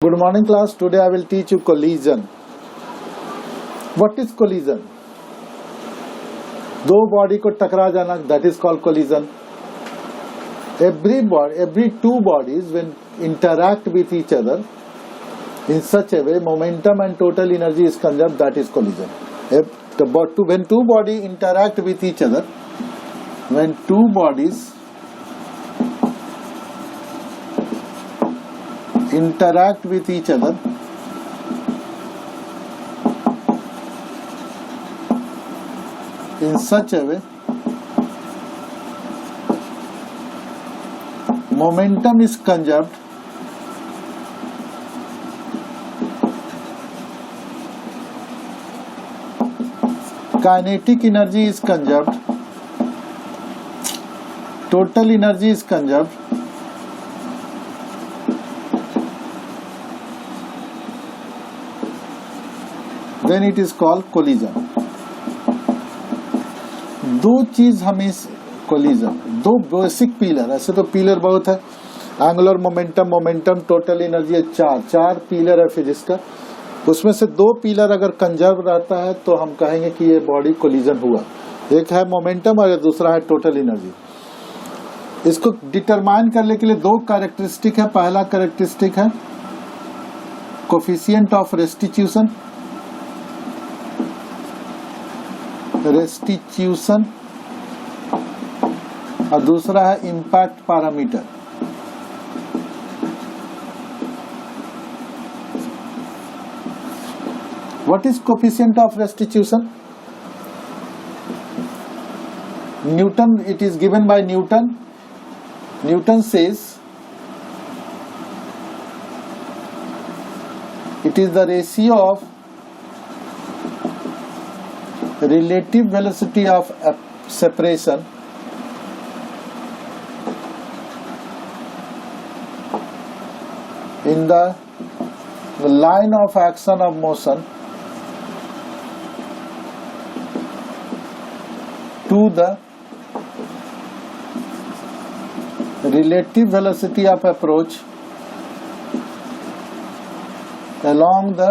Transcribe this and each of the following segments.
Good morning class. Today I will teach you collision. What is collision? दो body को टकरा जाना, that is called collision. Every two bodies when interact with each other in such a way, momentum and total energy is conserved, that is collision. When two bodies interact with each other, when two bodies interact with each other in such a way, momentum is conserved, kinetic energy is conserved, total energy is conserved, then it is called collision. दो चीज हमें collision, दो basic pillar, ऐसे तो pillar बहुत है, angular momentum, total energy है, चार पिलर है फिजिक्स का, उसमें से दो पिलर अगर कंजर्व रहता है तो हम कहेंगे कि ये बॉडी कोलिजन हुआ। एक है मोमेंटम और दूसरा है टोटल एनर्जी। इसको डिटरमाइन करने के लिए दो कैरेक्टरिस्टिक है। पहला कैरेक्टरिस्टिक है कोफिशिएंट ऑफ रेस्टिट्यूशन और दूसरा है impact parameter. What is coefficient of restitution? Newton, it is given by Newton. Newton says it is the ratio of relative velocity of separation in the line of action of motion to the relative velocity of approach along the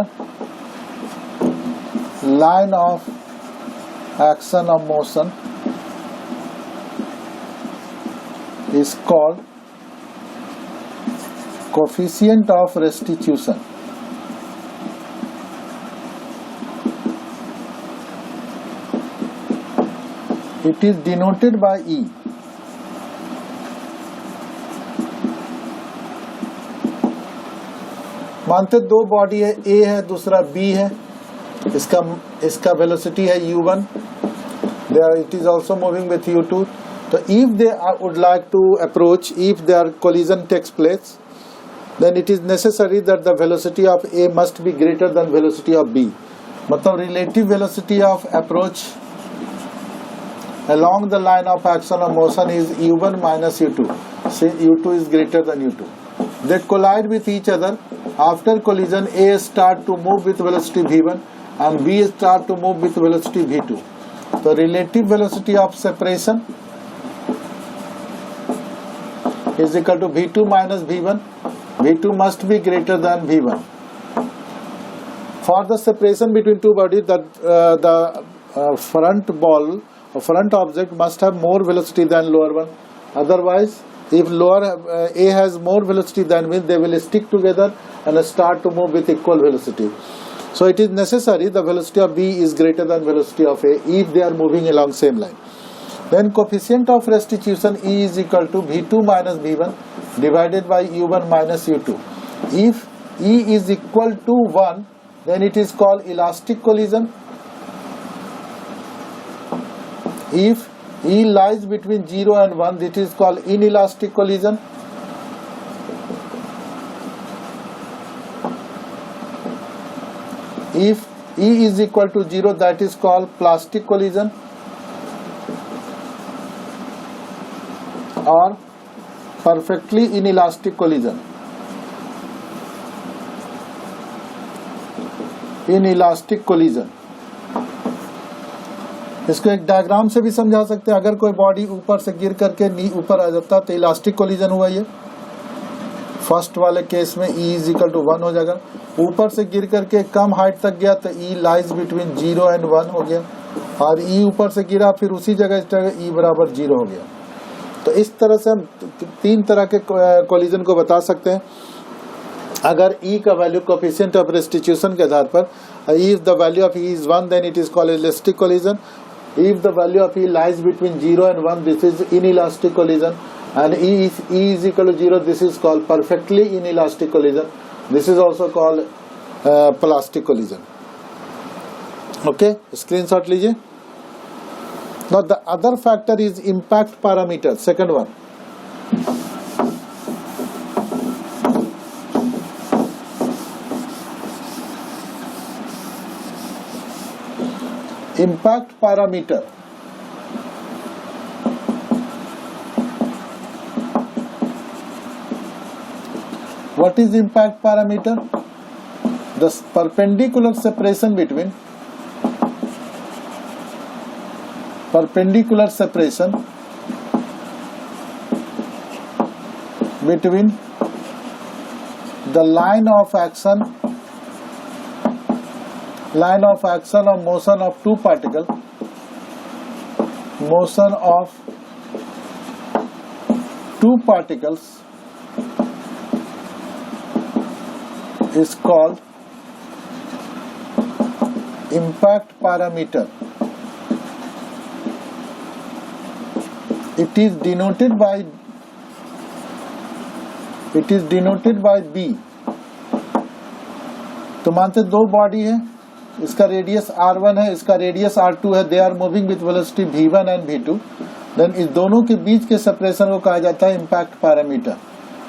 line of action of motion is called coefficient of restitution. It is denoted by E. मानते दो body है, A है दूसरा B है, इसका velocity है u1, it is also moving with u2. So if they would like to approach, if their collision takes place, then it is necessary that the velocity of A must be greater than velocity of B. मतलब relative velocity of approach along the line of action of motion is u1 minus u2. Say u2 is greater than u2. They collide with each other. After collision, A start to move with velocity v1 and B start to move with velocity v2. The relative velocity of separation is equal to v2 minus v1. v2 must be greater than v1. For the separation between two bodies, the front ball or front object must have more velocity than lower one. Otherwise, if lower A has more velocity than B, they will stick together and start to move with equal velocity. So it is necessary the velocity of B is greater than velocity of A if they are moving along same line. Then coefficient of restitution E is equal to V2 minus V1 divided by U1 minus U2. If E is equal to 1, then it is called elastic collision. If E lies between 0 and 1, it is called inelastic collision. If E is equal to 0, that is called plastic collision or perfectly inelastic collision. Inelastic collision. इसको एक diagram से भी समझा सकते हैं। अगर कोई body ऊपर से गिर करके ऊपर आ जाता तो इलास्टिक कोलिजन हुआ ये। फर्स्ट वाले केस में E इज इक्वल टू 1 हो जाएगा। ऊपर से गिर करके कम हाइट तक गया तो E लाइज बिटवीन 0 and 1 हो गया, और E ऊपर से गिरा फिर उसी जगह E बराबर 0 हो गया। तो इस तरह से हम 3 तरह के कोलिजन को बता सकते हैं। अगर E का वैल्यू कोफिशिएंट ऑफ रेस्टिट्यूशन के आधार पर, if the value of E is 1 then it is called elastic collision. If the value of E lies between 0 and 1 this is inelastic collision, and E is equal to 0 this is called perfectly inelastic collision. This is also called plastic collision. Okay, screenshot लीजिए। Now the other factor is impact parameter, second one. Impact parameter. What is impact parameter? The perpendicular separation between the line of action or motion of two particles, is called impact parameter. It is denoted by B. तो मानते दो body है, इसका radius r1 है, इसका radius r2 है, they are moving with velocity v1 and v2, then इस दोनों के बीच के सेपरेशन को कहा जाता है इम्पैक्ट पैरामीटर।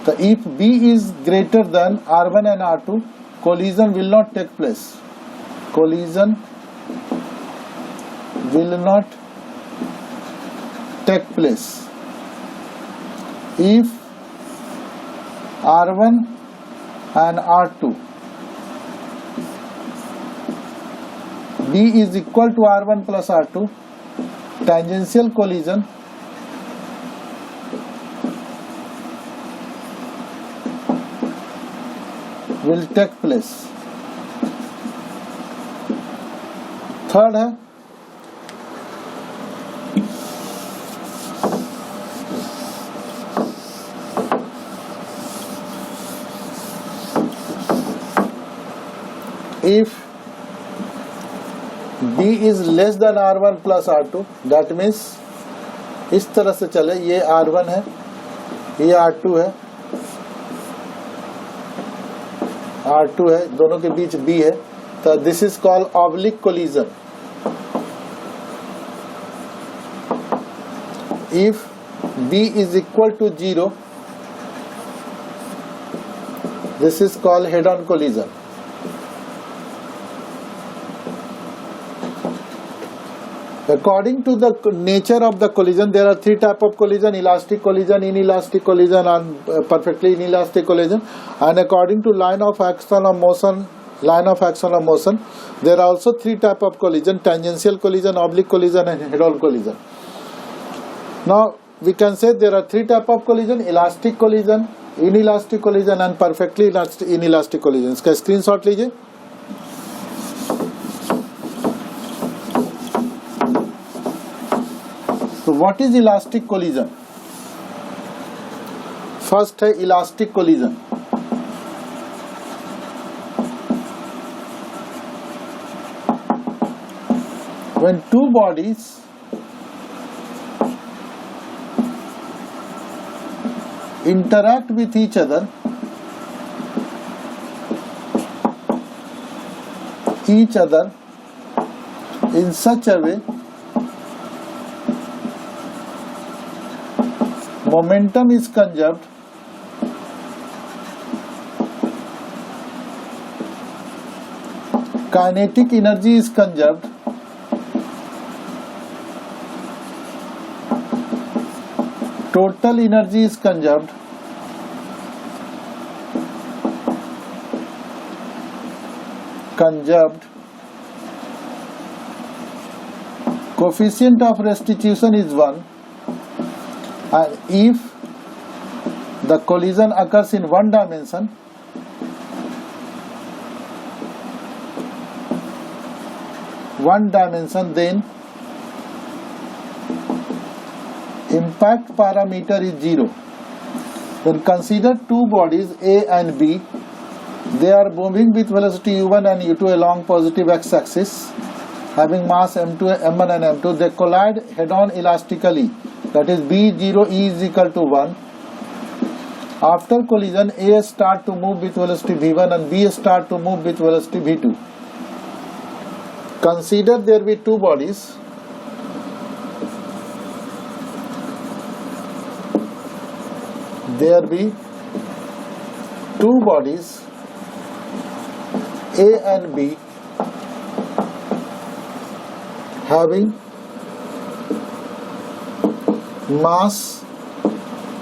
तो if b is greater than r1 and r2, collision will not take place. Collision will not take place if r1 and r2, b is equal to r1 plus r2, tangential collision will take place. Third है if b is less than r1 plus r2, that means इस तरह से चले, ये r1 है, ये r2 है, दोनों के बीच b है, तो this is called oblique collision. If b is equal to 0, this is called head-on collision. According to the nature of the collision, there are 3 types of collision: elastic collision, inelastic collision, and perfectly inelastic collision. And according to line of action or motion, there are also 3 types of collision: tangential collision, oblique collision, and head-on collision. Now we can say there are 3 types of collision: elastic collision, inelastic collision, and perfectly inelastic collision. इसका screenshot लीजिए। So what is elastic collision? First है elastic collision. When two bodies interact with each other in such a way momentum is conserved, kinetic energy is conserved, total energy is conserved, coefficient of restitution is 1, and if the collision occurs in one dimension, then impact parameter is 0. Then consider two bodies A and B. They are moving with velocity u1 and u2 along positive x-axis, having mass m2, m1 and m2. They collide head-on elastically. That is B0 E is equal to 1. After collision, A start to move with velocity v1 and B start to move with velocity v2. Consider there be two bodies. There be two bodies, A and B, having mass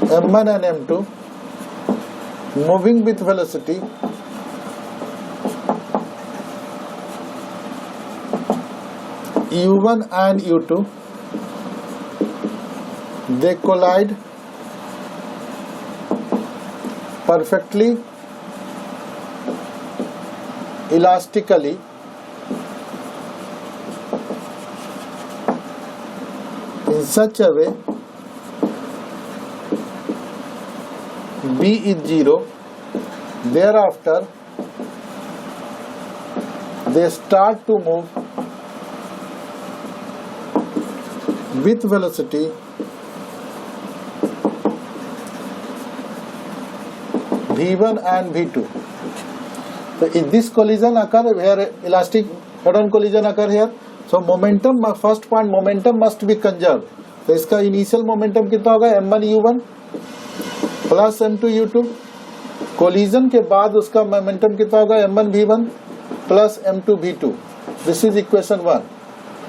m1 and m2, moving with velocity u1 and u2. They collide perfectly elastically in such a way B is 0. Thereafter they start to move with velocity v1 and v2. So in this collision occur where elastic head-on collision occur here. So momentum, first point, momentum must be conserved. तो इसका initial momentum कितना होगा m1 u1 plus m2 u2. Collision के बाद उसका momentum कितना होगा m1 v1 plus m2 v2. This is equation 1.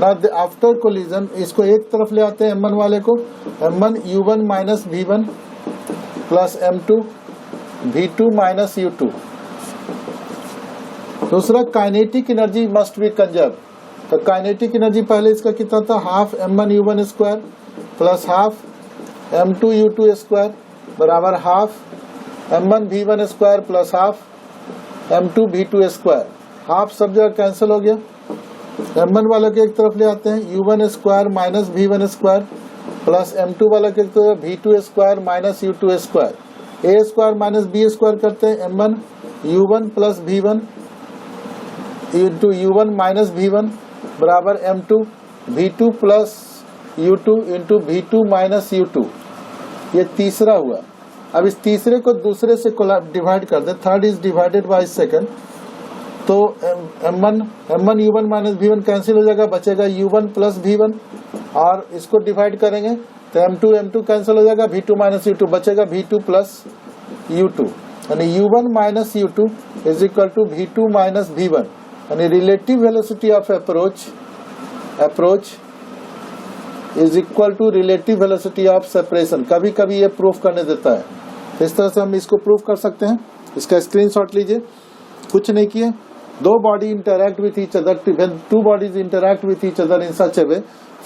Now after collision इसको एक तरफ ले आते हैं m1 वाले को, m1 u1 minus v1 plus m2 v2 minus u2. दूसरा kinetic energy must be conserve. तो काइनेटिक एनर्जी पहले इसका कितना था, half m1 u1 square plus half m2 u2 square बराबर half m1 v1 square plus half m2 v2 square. Half सब जगह cancel हो गया. m1 वाला के एक तरफ ले आते हैं u1 square minus v1 square plus m2 वाला के एक तरफ v2 square minus u2 square. a square minus b square करते हैं m1 u1 plus v1 into u1 minus v1 बराबर m2 v2 plus u2 into v2 minus u2. ये तीसरा हुआ. अब इस तीसरे को दूसरे से डिवाइड कर दे. Third is divided by second. तो m1 u1 minus v1 cancel हो जाएगा, बचेगा u1 प्लस v1. और इसको डिवाइड करेंगे तो m2 कैंसिल हो जाएगा, v2 माइनस u2 बचेगा v2 प्लस u2. यानी u1 minus u2 is equal to v2 minus v1. यानी relative velocity of approach is equal to relative velocity of separation. कभी कभी ये प्रूफ करने देता है. इस तरह से हम इसको प्रूफ कर सकते हैं. इसका स्क्रीनशॉट लीजिए. कुछ नहीं किए, दो body interact with each other. When two bodies interact with each other in such A way,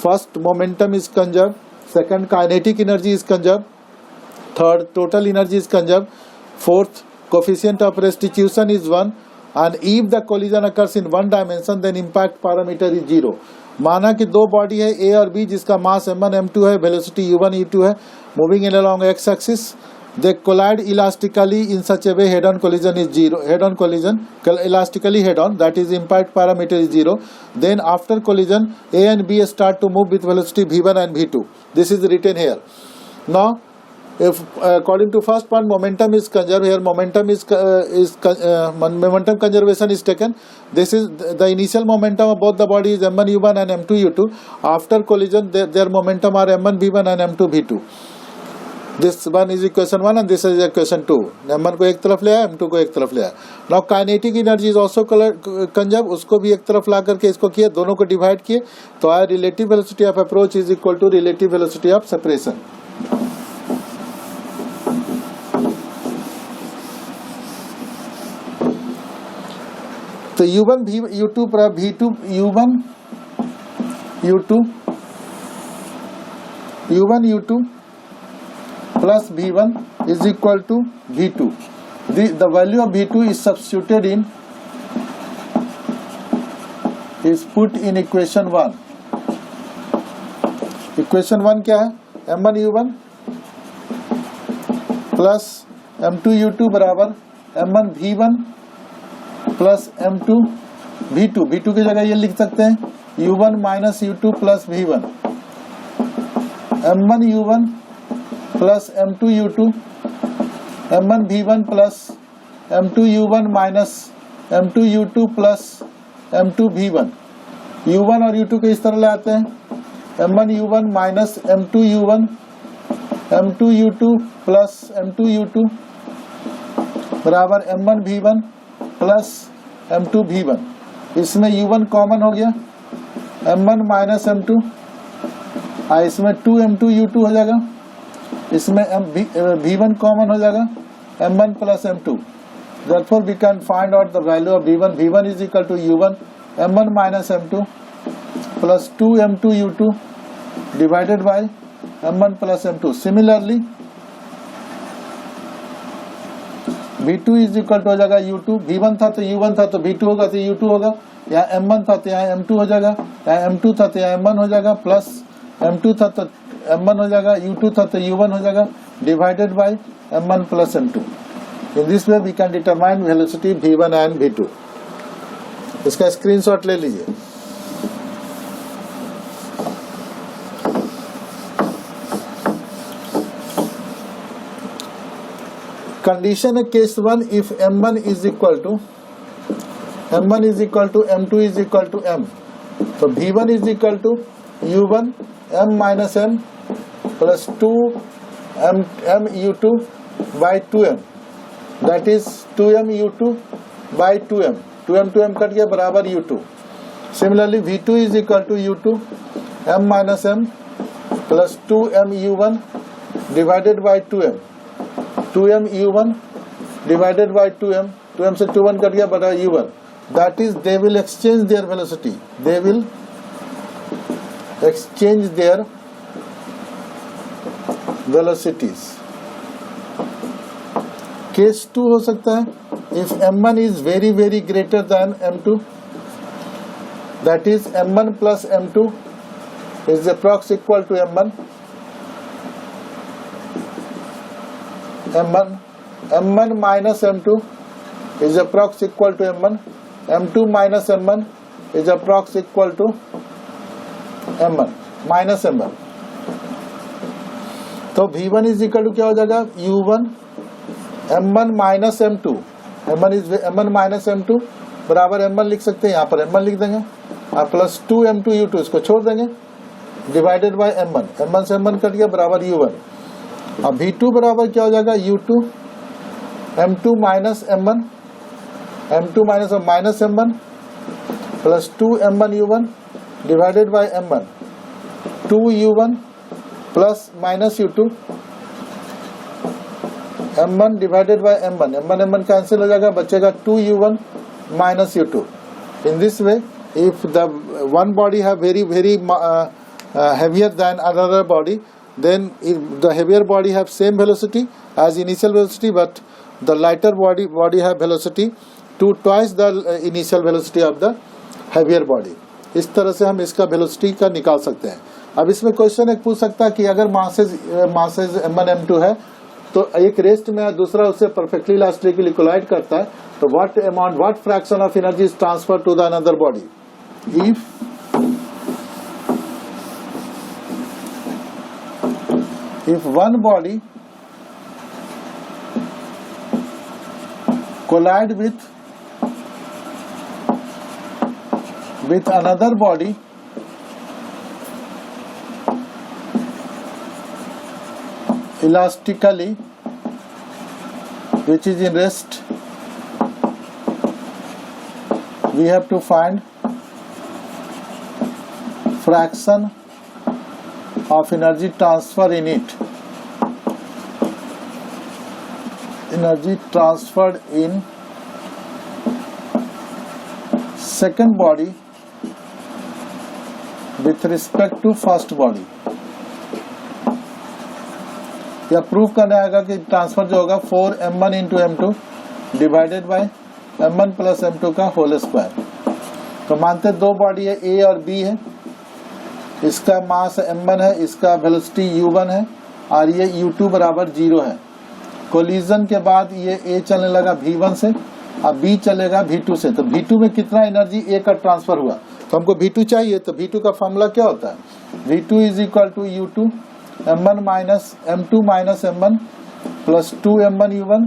first momentum is conserve, second kinetic energy is conserve, third total energy is conserve, fourth coefficient of restitution is 1. and if the collision occurs in one dimension then impact parameter is 0. माना कि दो body है A और B जिसका मास m1 m2 है, velocity u1 u2 है, moving in along x axis. They collide elastically in such a way head-on collision is 0. Head-on collision elastically head-on, that is impact parameter is 0. Then after collision A and B start to move with velocity v1 and v2. This is written here. Now if according to first point momentum is conserved, here momentum momentum conservation is taken. This is the initial momentum of both the bodies m1 u1 and m2 u2. After collision their momentum are m1 v1 and m2 v2. This one is equation 1 and this is equation 2. m1 को एक तरफ ले आया, m2 को एक तरफ ले आया. Now kinetic energy is also conserved. उसको भी एक तरफ ला करके इसको किया, दोनों को डिवाइड किए तो आया relative velocity of approach is equal to relative velocity of separation. तो u1 u2 v2 u1 u2 plus V1 is equal to V2. The value of V2 is substituted in, is put in equation 1. Equation 1 क्या है? M1 U1 plus M2 U2 बराबर M1 V1 plus M2 V2. V2 की जगह ये लिख सकते हैं U1 minus U2 plus V1. M1 U1 plus M2 U2, M1 V1 plus M2 U1 minus M2 U2 plus M2 V1. U1 और U2 को इस तरह ले आते हैं M1 U1 minus M2 U1, M2 U2 plus M2 U2 बराबर M1 V1 plus M2 V1. इसमें U1 common हो गया, M1 minus M2, इसमें 2M2 U2 हो जाएगा, इसमें V1 कॉमन हो जाएगा, M1 plus M2. Therefore we can find out the value of V1. V1 is equal to U1 M1 minus M2 plus 2M2 U2 divided by M1 plus M2. Similarly V2 is equal to हो जाएगा U2. V1 था तो U1 था तो V2 होगा तो U2 होगा, यहाँ M1 था तो यहाँ M2 हो जाएगा, यहाँ M2 था तो यहाँ M1 हो जाएगा, प्लस M2 था तो M1 हो जाएगा, U2 था तो U1 हो जाएगा, divided by M1 plus M2. In this way we can determine velocity V1 and V2. इसका स्क्रीनशॉट ले लीजिए. कंडीशन है case 1, if M1 is equal to M2 is equal to M, तो V1 is equal to U1 M minus M plus 2 M U2 by 2M, that is 2M U2 by 2M. 2M cut गया बराबर U2. Similarly V2 is equal to U2 M minus M plus 2M U1 divided by 2M. 2M U1 divided by 2M. 2M से 2 1 cut गया बराबर U1. That is they will exchange their velocity. They will exchange their velocities. Case 2 हो सकता है if M1 is very very greater than M2, that is M1 plus M2 is approx equal to M1. M1 minus M2 is approx equal to M1. M2 minus M1 is approx equal to M1 minus M1. तो V1 is equal to क्या हो जाएगा? U1 M1 minus M2. M1 minus M2 बराबर M1 लिख सकते हैं, यहाँ पर M1 लिख देंगे, प्लस 2 M2 U2 इसको छोड़ देंगे, डिवाइडेड बाय M1. M1 से M1 कट गया बराबर U1. अब V2 बराबर क्या हो जाएगा? U2 M2 minus M1, M2 minus M1 plus 2 M1 U1 divided by M1. 2 U1 plus minus U2 M1 divided by M1. M1 cancel हो जाएगा, बचेगा 2 U1 minus U2. In this way, if the one body have very heavier than another body, then if the heavier body have same velocity as initial velocity, but the lighter body have velocity to twice the initial velocity of the heavier body. इस तरह से हम इसका velocity का निकाल सकते हैं. अब इसमें क्वेश्चन एक पूछ सकता है कि अगर मासेज M1 M2 है तो एक रेस्ट में दूसरा उससे परफेक्टली इलास्टिकली कोलाइड करता है, तो what fraction of energy is transferred to the another body? If one body collide with another body elastically, which is in rest, we have to find fraction of energy transfer in it. Energy transferred in second body with respect to first body. या proof करने आएगा कि transfer जो होगा 4m1 into m2 divided by m1 plus m2 का whole square. तो मानते दो बॉडी है A और B है, इसका मास m1 है, इसका वेलोसिटी u1 है और ये u2 बराबर 0 है। कोलिजन के बाद ये A चलने लगा v1 से और B चलेगा v2 से। तो v2 में कितना एनर्जी A का ट्रांसफर हुआ, तो हमको v2 चाहिए। तो v2 का फॉर्मूला क्या होता है, v2 is equal to u2 m1 minus m2 minus m1 plus 2m1 u1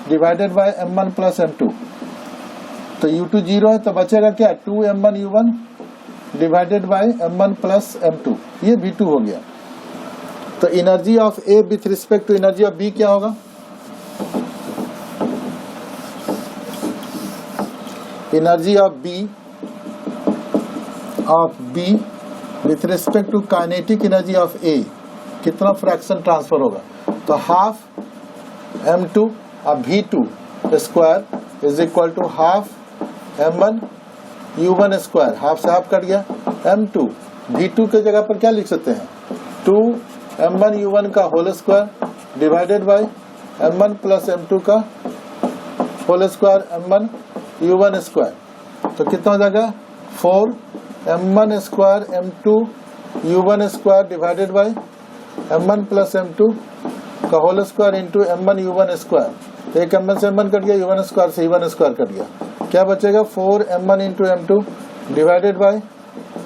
divided by m1 plus m2। तो u2 0 है तो बचेगा क्या, 2m1 u1 divided by m1 plus m2, ये v2 हो गया। तो energy of A with respect to energy of B क्या होगा, energy of B with respect to kinetic energy of A कितना फ्रैक्शन ट्रांसफर होगा। तो हाफ m2 और v2 square is equal to half m1 u1 square, half से half cut गया। m2 v2 के जगह पर क्या लिख सकते हैं, 2m1 u1 का whole square divided by m1 plus m2 का whole square m1 u1 square. तो कितना हो जाएगा, 4m1 square m2 u1 square divided by m1 plus m2 का whole square into m1 u1 square. तो एक m1 से m1 कट गया, u1 स्क्वायर से u1 स्क्वायर कट गया, क्या बचेगा 4m1 into m2 divided by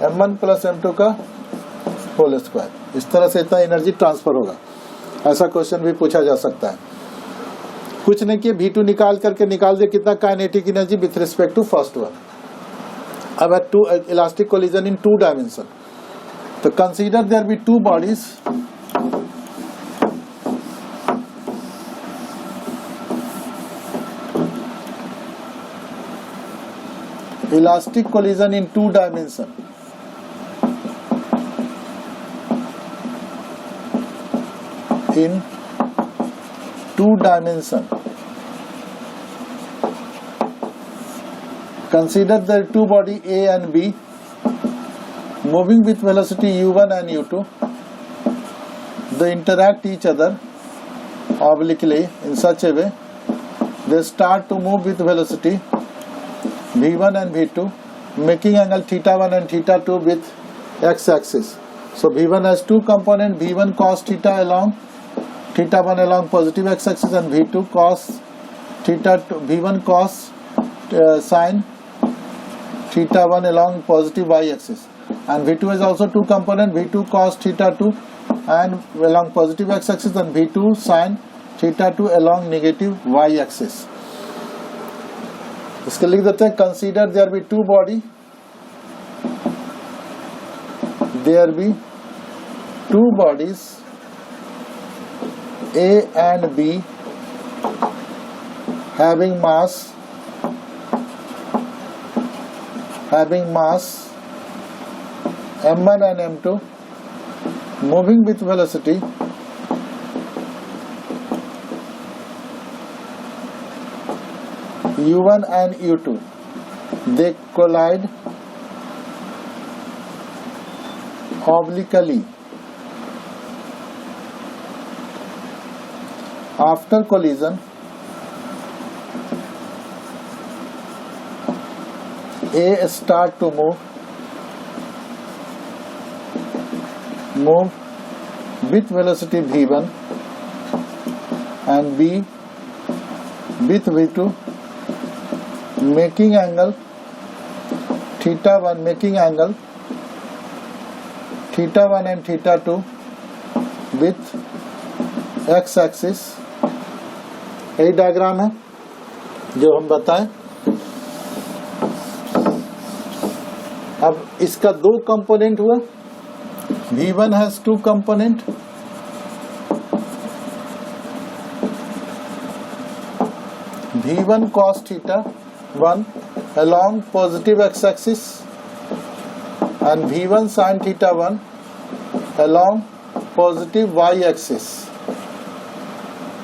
m1 plus m2 का होल स्क्वायर। इस तरह से इतना एनर्जी ट्रांसफर होगा। ऐसा क्वेश्चन भी पूछा जा सकता है। कुछ नहीं किए, v2 निकाल दे कितना kinetic energy with respect to first one. अब at two elastic collision in 2 dimension, तो consider there be 2 bodies elastic collision in 2 dimension. In 2 dimension, consider the two body A and B moving with velocity u1 and u2. They interact each other obliquely in such a way they start to move with velocity v1 and v2, making angle θ1 and θ2 with x-axis. So v1 has 2 components, v1 cos theta along θ1 along positive x-axis and v2 cos θ2, v1 cos sin θ1 along positive y-axis, and v2 has also 2 components, v2 cos θ2 and along positive x-axis and v2 sin θ2 along negative y-axis. इसके लिख देते हैं, consider there be 2 body, there be 2 bodies A and B having mass m1 and m2 moving with velocity u1 and u2. They collide obliquely. After collision, A start to move with velocity v1 and B with v2, making angle θ1 and θ2 with x-axis। यही diagram है जो हम बताएं। अब इसका 2 component हुआ, v1 has 2 component, v1 cos θ1 along positive x-axis and v1 sin θ1 along positive y-axis,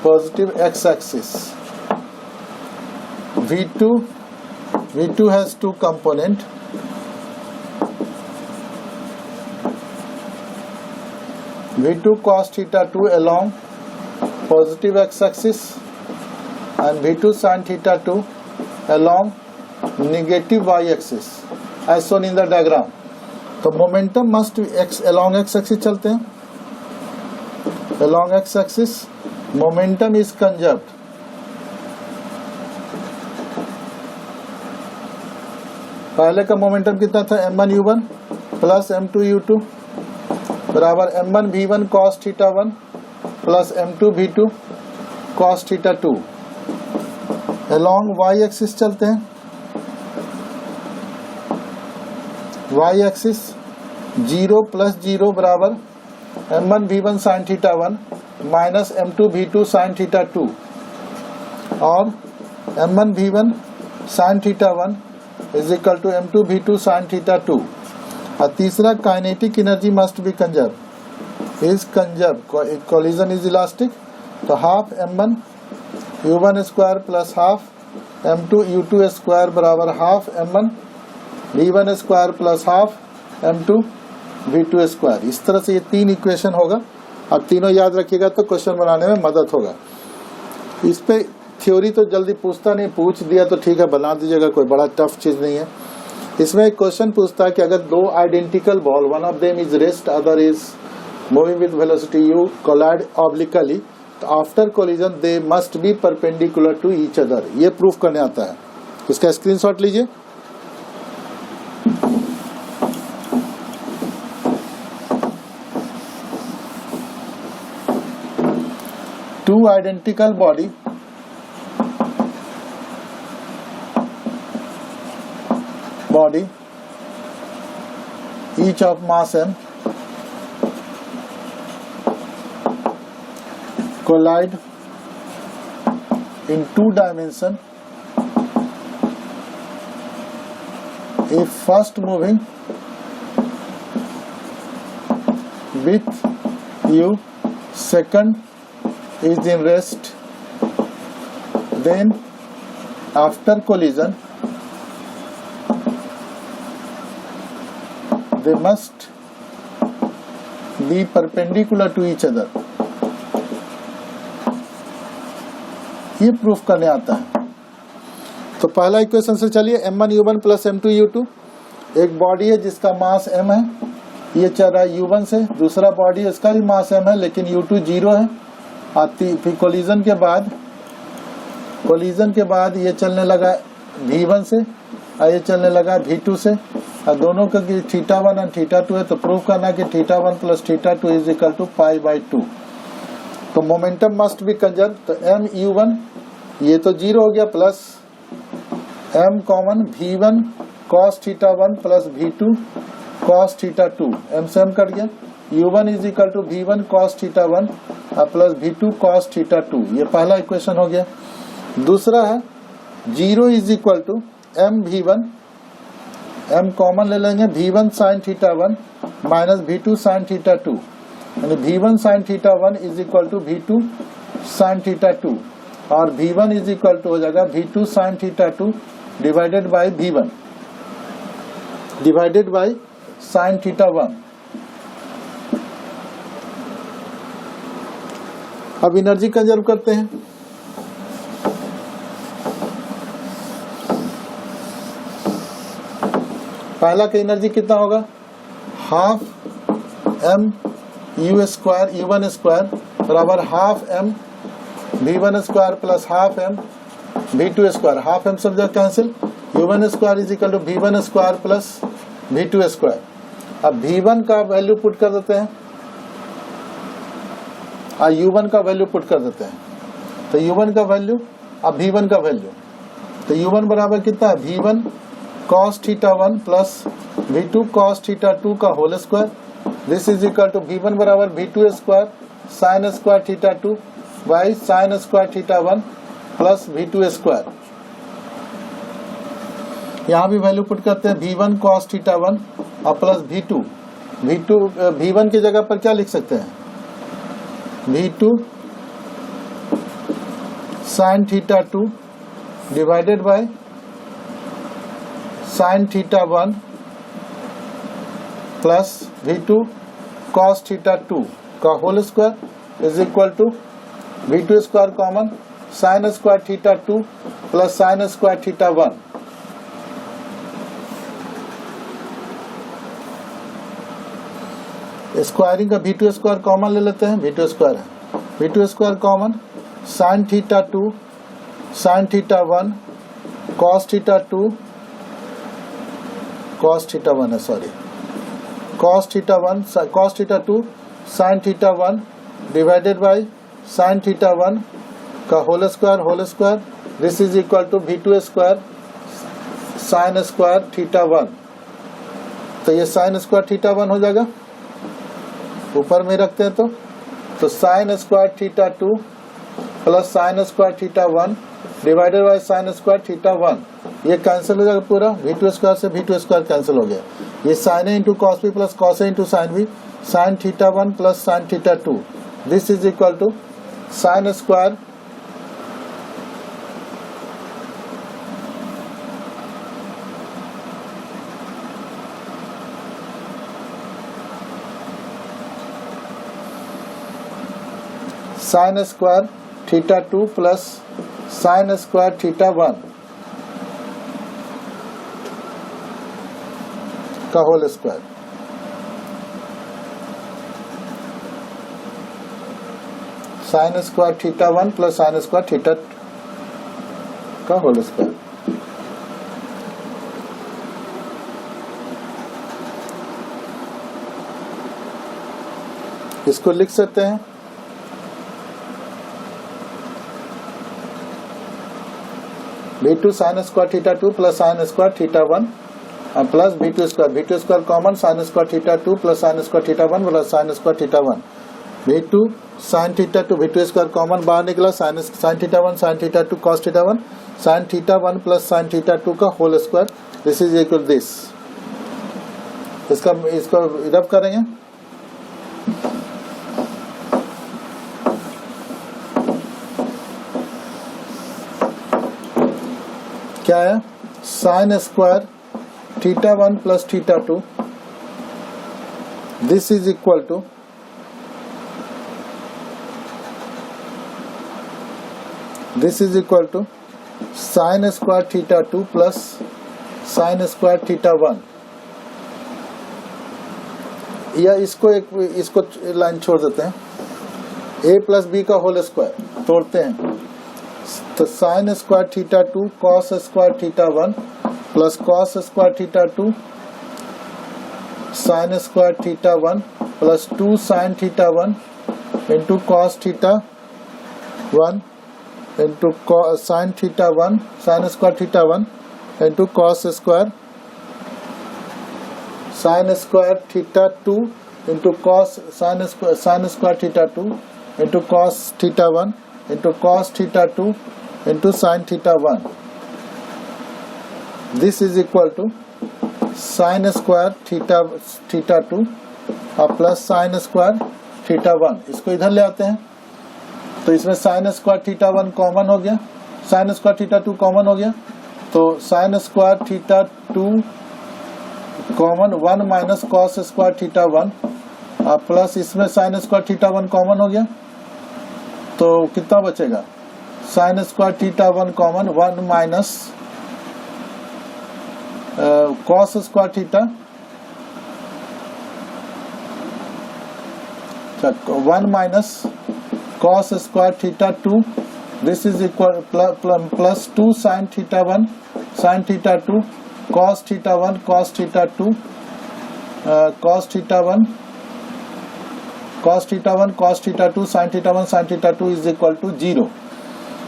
positive x-axis. V2 has 2 component, v2 cos θ2 along positive x-axis and V2 sin theta 2 along negative y-axis as shown in the diagram. तो momentum must be along x-axis चलते हैं. Along x-axis momentum is conserved. पहले का momentum कितना था, m1 u1 plus m2 u2 बराबर m1 v1 cos theta 1 plus m2 v2 cos theta 2. along y axis चलते हैं. y एक्सिस 0 प्लस 0 बराबर m1 v1 sin theta 1 minus m2 v2 sin theta 2 और m1 v1 sin theta 1 is equal to m2 v2 sin theta 2. और तीसरा kinetic energy must be conserve is conserve. Collision is elastic. तो half m1 u1 square plus half m2 u2 square बराबर half m1 v1 square plus half m2 v2 square. इस तरह से ये तीन equation होगा. अब तीनों याद रखिएगा तो क्वेश्चन बनाने में मदद होगा. इस पे थ्योरी तो जल्दी पूछता नहीं, पूछ दिया तो ठीक है बना दीजिएगा, कोई बड़ा टफ चीज नहीं है. इसमें एक क्वेश्चन पूछता है कि अगर दो identical ball, one of them is rest other is moving with velocity U, collide obliquely, तो after collision they must be perpendicular to each other. ये प्रूफ करने आता है. इसका स्क्रीनशॉट लीजिए. Two identical body each of mass m collide in two dimension if first moving with u, second is in rest, then after collision they must be perpendicular to each other. ये proof करने आता है. तो पहला equation से चलिए. m1 u1 plus m2 u2. एक body है जिसका मास m है, ये चल रहा है u1 से. दूसरा बॉडी है इसका भी मास m है लेकिन u2 0 है. फिर कोलिजन के बाद ये चलने लगा v1 से और ये चलने लगा v2 से. और दोनों का थीटा 1 और थीटा 2 है तो प्रूफ करना कि theta 1 plus theta 2 is equal to pi by 2. तो मोमेंटम मस्ट बी कंजर्व. तो m u1 ये तो 0 हो गया प्लस m common v1 cos theta 1 plus v2 cos theta 2. m से m कट गया. u1 is equal to v1 cos theta 1 plus v2 cos theta 2. ये पहला इक्वेशन हो गया. दूसरा है 0 is equal to m v1, m common ले लेंगे, v1 sin theta 1 minus v2 sin theta 2. यानी v1 sin theta 1 is equal to v2 sin theta 2 और v1 इज इक्वल टू हो जाएगा v2 sin theta 2 divided bye v1 divided bye sin theta 1. अब energy conserve करते हैं. पहला का energy कितना होगा, half m u square u1 square बराबर half m v1 square plus half m v2 square. Half m सब जगह cancel. u1 square is equal to v1 square plus v2 square. अब v1 का वैल्यू पुट कर देते हैं और u1 का वैल्यू पुट कर देते हैं. तो u1 का वैल्यू अब v1 का वैल्यू. तो u1 बराबर कितना है, v1 cos theta 1 plus v2 cos theta 2 का whole square. This is equal to v1 बराबर v2 square sine square theta 2 by sine square theta 1 plus v2 square. यहाँ भी वैल्यू पुट करते हैं v1 cos थीटा 1 और plus v2 v1 की जगह पर क्या लिख सकते हैं, v2 sine theta 2 divided by sine theta 1 plus v2 cos theta 2 का whole square is equal to V2 square common, sine square theta 2 plus sine square theta 1। Squaring का V2 स्क्वायर कॉमन ले लेते हैं, V2 स्क्वायर है, V2 square common, sine theta 2 sine theta 1 cos theta 2 cos theta 1 है, sorry, cos theta 1 cos theta 2 sine theta 1 divided by sine theta 1 का whole square, this is equal to V2 square sine square theta 1। तो ये sign square theta 1 हो जाएगा, ऊपर में रखते हैं तो sign square theta 2 plus sine square theta 1 divided by sign square theta 1, ये कैंसिल हो जाएगा पूरा, V2 स्क्वायर से V2 स्क्वायर कैंसिल हो गया, ये sine A into cos B plus cos A into sine B, sine theta 1 plus sine theta 2, this is equal to sine square sine square theta 2 plus sine square theta 1 का whole square, sine square theta 1 plus sine square theta का whole square. इसको लिख सकते हैं V2 sine square theta 2 plus sine square theta 1 plus V2 square common, sine square theta 2 plus sine square theta 1 plus sine square theta 1, V2 sine theta 2 V2 square common बाहर निकला, sine theta 1 sine theta 2 cos theta 1 sine theta 1 plus sine theta 2 का whole square, this is equal this. इसको rub करेंगे, क्या है, sine square theta 1 plus theta 2, this is equal to sine square theta 2 plus sine square theta 1, या इसको line छोड़ देते हैं, a प्लस बी का होल स्क्वायर तोड़ते हैं, तो sign square theta 2 cos square theta 1 plus cos square theta 2 sign square theta 1 plus 2 sine theta 1 into cos theta 1 into sine theta 1 sign square theta 1 into cos square sine square theta 2 into cos sine square theta 2 into cos theta 1 into cos theta 2 into sine theta 1, this is equal to sine square theta 2 plus sine square theta 1। इसको इधर ले आते हैं तो इसमें sign square theta 1 common हो गया, sign square theta 2 common हो गया, तो sign square theta 2 common 1 minus cos square theta 1 plus इसमें साइन स्क्वायर थीटा 1 कॉमन हो गया, तो कितना बचेगा, sign square theta 1 common 1 minus cos square theta 1 minus cos square theta 2, this is equal plus 2 sine theta 1 sine theta 2 cos theta 1 cos theta 2 cos theta 1 cos theta 1 cos theta 2 sin theta 1 sin theta 2 is equal to 0।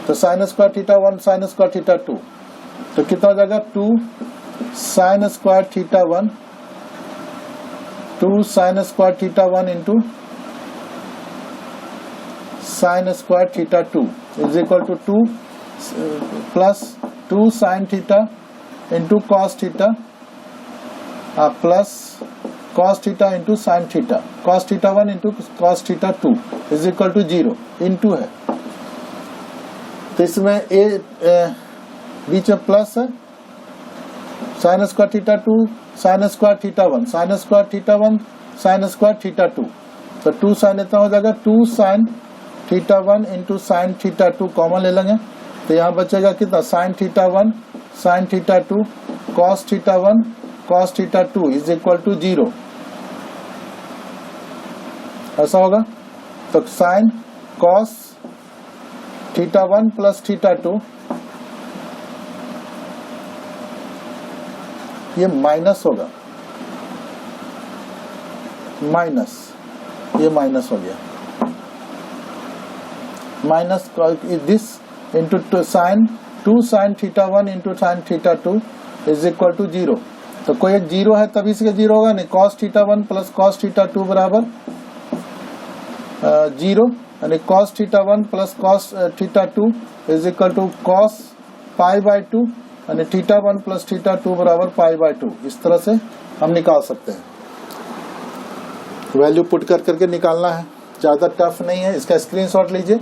तो sin square theta 1 sin square theta 2, तो कितना हो जाएगा 2 sin square theta 1 2 sin square theta 1 into sin square theta 2 is equal to 2 plus 2 sin theta into cos theta plus cos theta into sine theta, cos theta 1 into cos theta 2 is equal to 0, into है, तो इसमें बीच में plus है, sine square theta 2 sign square theta 1 sign square theta 1 sign square theta 2, तो 2 sign इतना हो जाएगा 2 साइन θ1 इंटू साइन θ2 कॉमन ले लेंगे तो यहाँ बचेगा कितना sine θ1 sine θ2 cos θ1 cos θ2 is equal to 0, ऐसा होगा। तो साइन cos θ1 प्लस θ2 ये माइनस होगा, माइनस, ये माइनस हो गया, minus this into sine 2 sine θ1 into sine θ2 is equal to 0। तो कोई एक 0 है तभी से 0 होगा नहीं, cos θ1 प्लस cos θ2 बराबर 0, यानी cos θ1 plus cos θ2 is equal to cos π/2, यानी θ1 प्लस θ2 बराबर π/2। इस तरह से हम निकाल सकते हैं। वैल्यू पुट कर करके निकालना है, ज्यादा टफ नहीं है। इसका स्क्रीनशॉट लीजिए।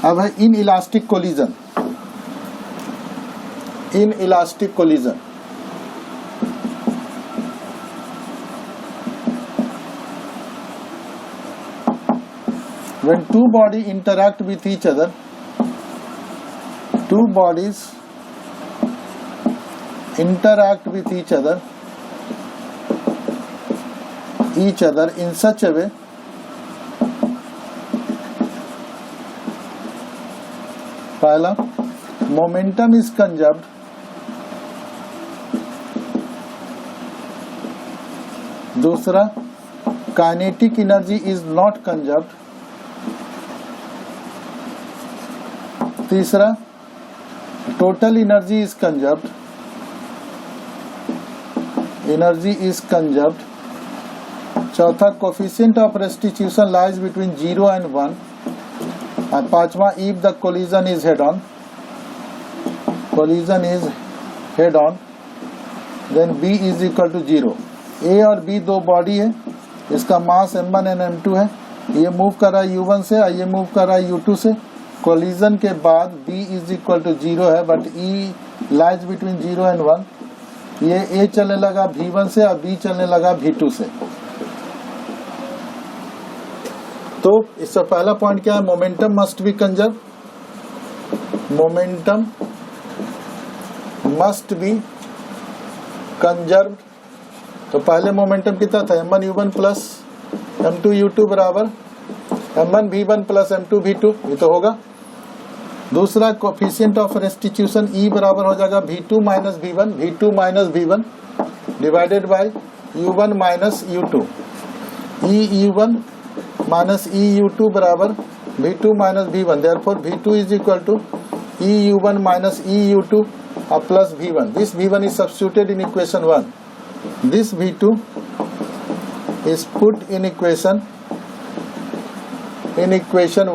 अब है in elastic collision. In elastic collision when two bodies interact with each other, two bodies interact with each other in such a way पहला momentum is conserved, दूसरा kinetic energy is not conserved, तीसरा total energy is conserved, energy is conserved, चौथा coefficient of restitution lies between 0 and 1, और पांचवा if the collision is head on, collision is head on then B is equal to 0। A और B दो body है, इसका mass m1 and m2 है, ये move कर रहा है u1 से और ये मूव कर रहा है u2 से। कोलिजन के बाद b इज इक्वल टू 0 है, but e lies between 0 and 1। ये a चलने लगा v1 से और b चलने लगा v2 से। तो इससे पहला पॉइंट क्या है, momentum must be conserve, momentum must be conserve. तो पहले मोमेंटम कितना था, m1 u1 plus m2 u2 बराबर m1 v1 plus m2 v2, ये तो होगा। दूसरा कोफिशिएंट ऑफ रेस्टिट्यूशन E बराबर हो जाएगा v2 minus v1, v2 minus v1 divided by u1 minus u2, e u1 minus e u2 बराबर v2 minus v1, therefore v2 is equal to e u1 minus e u2 और plus v1। This v1 is substituted in equation 1, this v2 is put in equation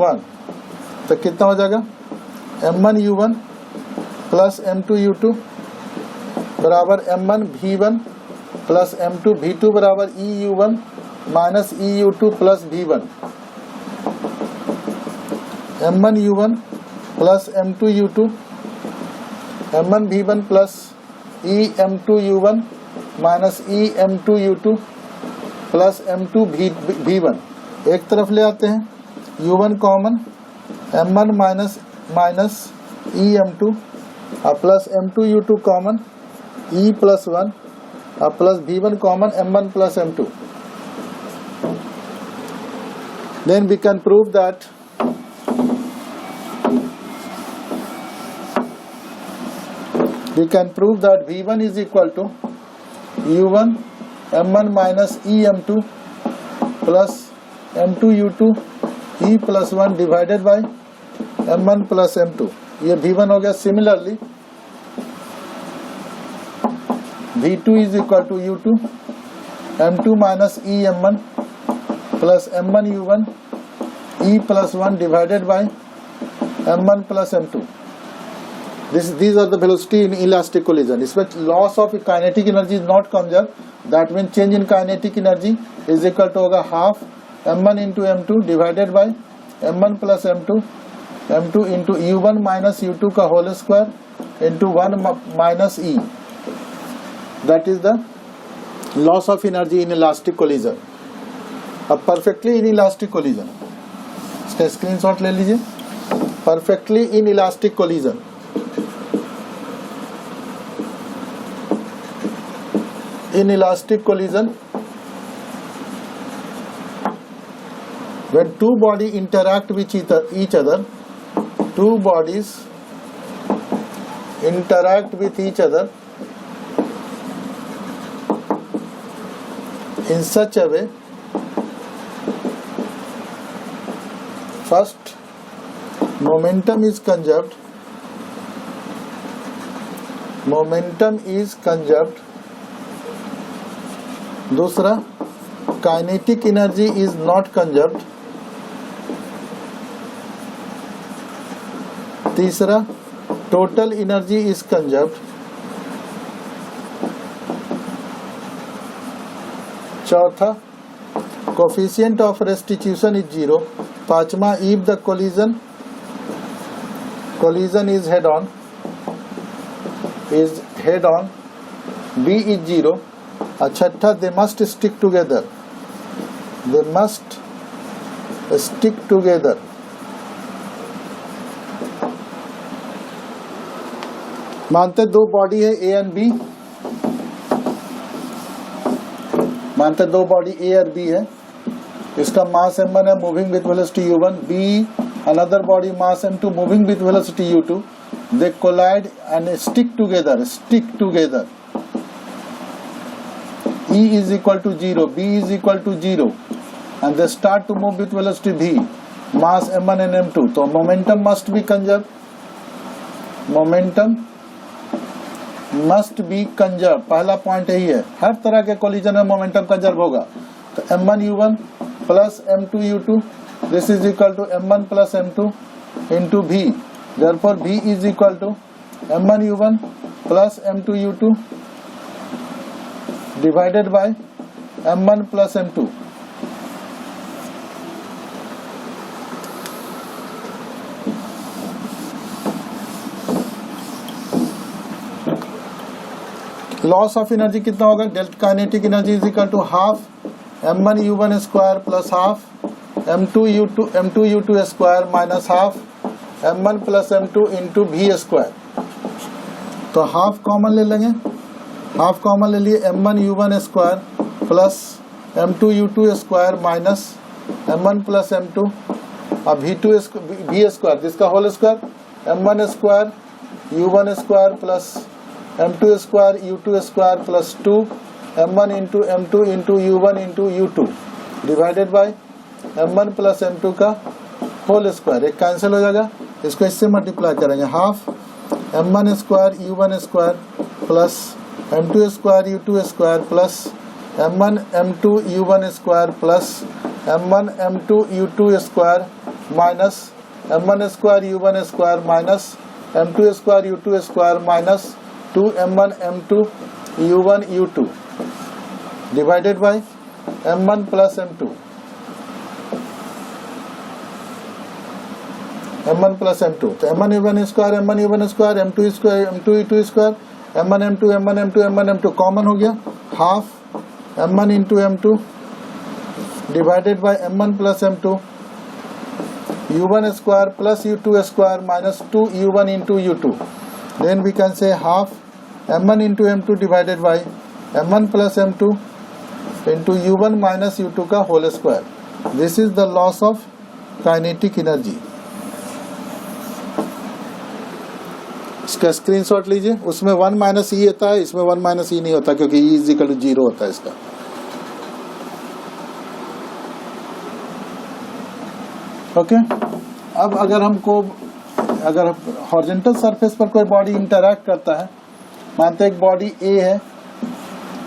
1। तो कितना हो जाएगा, m1 u1 plus m2 u2 बराबर m1 v1 plus m2 v2 बराबर e u1 minus e u2 plus v1, m1 u1 plus m2 u2, m1 v1 plus e m2 u1 minus e m2 u2 plus m2 v1। एक तरफ ले आते हैं, u1 common, m1 minus minus e m2 और plus m2 u2 common, e plus 1 और plus v1 common m1 plus m2। Then we can prove that v1 is equal to u1 m1 minus e m2 plus m2 u2 e plus 1 divided by m1 plus m2, ये v1 हो गया। Similarly v2 is equal to u2 m2 minus e m1 plus m1 u1 e plus 1 divided by m1 plus m2। These are the velocity in elastic collision. इसमें loss of kinetic energy is not conserved, that means change in kinetic energy is equal to होगा half m1 into m2 divided by m1 plus m2 into u1 minus u2 का whole square into 1 minus e, that is the loss of energy in elastic collision. अब perfectly in elastic collision, इसका screenshot ले लीजिए। Perfectly in elastic collision, in elastic collision, when two bodies interact with each other, two bodies interact with each other in such a way, first momentum is conserved, दूसरा kinetic energy is not conserved, तीसरा total energy is conserved, चौथा coefficient of restitution is 0, पांचवा if the collision is head on, B is 0, छठा they must stick together, मानते दो body है A and B, मानते दो बॉडी ए और बी है, इसका मास m1 है moving with velocity u1, B another body mass m2 moving with velocity u2, they collide and stick together, E is equal to 0, B is equal to 0, and they start to move with velocity v, mass m1 and m2. तो momentum must be conserved. पहला point यही है, हर तरह के collision में momentum conserve होगा। तो m1 u1 plus m2 u2, this is equal to m1 plus m2 into v, therefore v is equal to m1 u1 plus m2 u2 divided by m1 plus m2. Loss of energy कितना होगा? Delta kinetic energy is equal to half m1 u1 square plus half m2 u2 square minus half m1 plus m2 into v square. तो half common ले लेंगे, half common ले लिए m1 u1 square plus m2 u2 square minus m1 plus m2 अब v square जिसका whole square m1 square u1 square plus m2 square u2 square plus 2 m1 into m2 into u1 into u2 divided by m1 plus m2 का whole square, एक cancel हो जाएगा, इसको इससे multiply करेंगे, half m1 square u1 square plus m2 square u2 square plus m1 m2 u1 square plus m1 m2 u2 square minus m1 square u1 square minus m2 square u2 square minus 2 m1 m2 u1 u2 divided by m1 plus m2 तो m1 u1 square m2 square m2 u2 square m1 m2 common हो गया, half m1 into m2 divided by m1 plus m2 u1 square plus u2 square minus 2 u1 into u2, then we can say half m1 into m2 divided by m1 plus m2 into u1 minus u2 का whole square. This is the loss of kinetic energy. इसका screenshot लीजिए, उसमें 1 minus ई होता है, इसमें 1 minus ई नहीं होता क्योंकि ई इज इक्वल टू 0 होता है इसका। ओके, अब अगर हॉरिजॉन्टल सरफेस पर कोई बॉडी इंटरैक्ट करता है, मानते एक बॉडी ए है,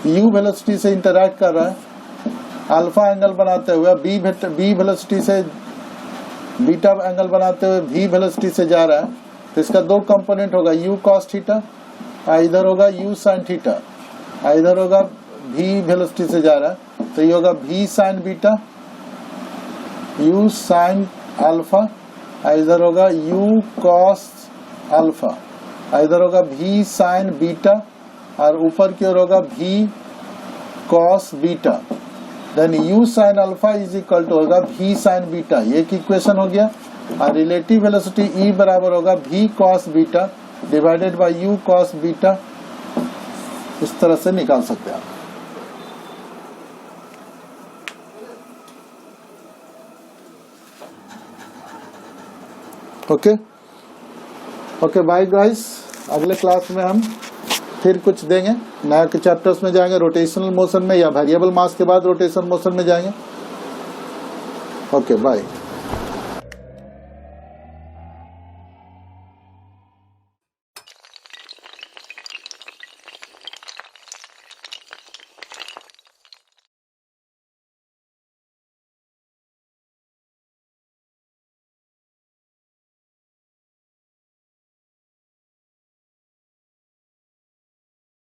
u वेलोसिटी से इंटरैक्ट कर रहा है, अल्फा एंगल बनाते हुए, बी वेलोसिटी से बीटा एंगल बनाते हुए v वेलोसिटी से जा रहा है, तो इसका दो कंपोनेंट होगा, u cos थीटा, इधर होगा u sin थीटा, इधर होगा v वेलोसिटी से जा रहा है तो ये होगा v sin beta, u sin alpha, इधर होगा u cos अल्फा, इधर होगा v sin बीटा और ऊपर की ओर होगा v cos beta, then u sin alpha is equal to होगा v sin बीटा, ये एक इक्वेशन हो गया। और रिलेटिव वेलोसिटी E बराबर होगा v cos beta divided by u cos beta. इस तरह से निकाल सकते हैं आप। ओके ओके बाय गाइस, अगले क्लास में हम फिर कुछ देंगे, नया के चैप्टर्स में जाएंगे, रोटेशनल मोशन में या वेरिएबल मास के बाद रोटेशनल मोशन में जाएंगे। Okay bye.